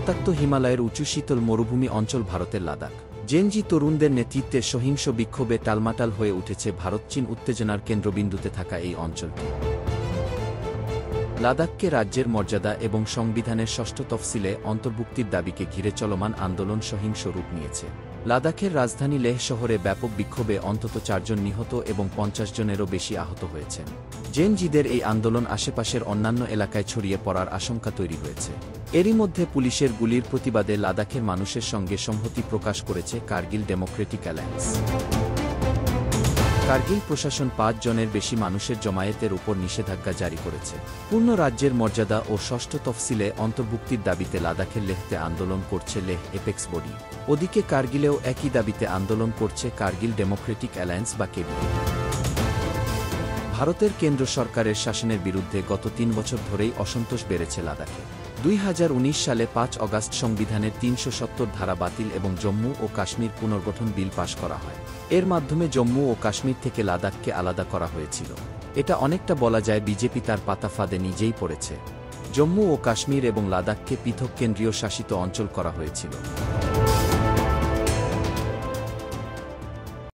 রক্তাক্ত হিমালয়ের উঁচু শীতল মরুভূমি অঞ্চল ভারতের লাদাখ। জেনজি তরুণদের নেতৃত্বে সহিংস বিক্ষোভে টালমাটাল হয়ে উঠেছে ভারত চীন উত্তেজনার কেন্দ্রবিন্দুতে থাকা এই অঞ্চলটি। লাদাখকে রাজ্যের মর্যাদা এবং সংবিধানের ষষ্ঠ তফসিলে অন্তর্ভুক্তির দাবিকে ঘিরে চলমান আন্দোলন সহিংস রূপ নিয়েছে। লাদাখের রাজধানী লেহ শহরে ব্যাপক বিক্ষোভে অন্তত 4 জন নিহত এবং 50 জনেরও বেশি আহত হয়েছেন। জেনজিদের এই আন্দোলন আশেপাশের অন্যান্য এলাকায় ছড়িয়ে পড়ার আশঙ্কা তৈরি হয়েছে। এরই মধ্যে পুলিশের গুলির প্রতিবাদে লাদাখের মানুষের সঙ্গে সংহতি প্রকাশ করেছে কার্গিল ডেমোক্রেটিক অ্যালায়েন্স। কার্গিল প্রশাসন 5 জনের বেশি মানুষের জমায়েতের উপর নিষেধাজ্ঞা জারি করেছে। পূর্ণ রাজ্যের মর্যাদা ও ষষ্ঠ তফসিলে অন্তর্ভুক্তির দাবিতে লাদাখের লেহতে আন্দোলন করছে লেহ এপেক্স বডি। ওদিকে কার্গিলেও একই দাবিতে আন্দোলন করছে কার্গিল ডেমোক্রেটিক অ্যালায়েন্স বা কেডিএ। ভারতের কেন্দ্র সরকারের শাসনের বিরুদ্ধে গত 3 বছর ধরেই অসন্তোষ বেড়েছে লাদাখে। 2019 সালে 5 অগাস্ট সংবিধানের 370 ধারা বাতিল এবং জম্মু ও কাশ্মীর পুনর্গঠন বিল পাশ করা হয়। এর মাধ্যমে জম্মু ও কাশ্মীর থেকে লাদাখকে আলাদা করা হয়েছিল। এটা অনেকটা বলা যায় বিজেপি তার পাতা ফাঁদে নিজেই পড়েছে। জম্মু ও কাশ্মীর এবং লাদাখকে পৃথক কেন্দ্রীয় শাসিত অঞ্চল করা হয়েছিল।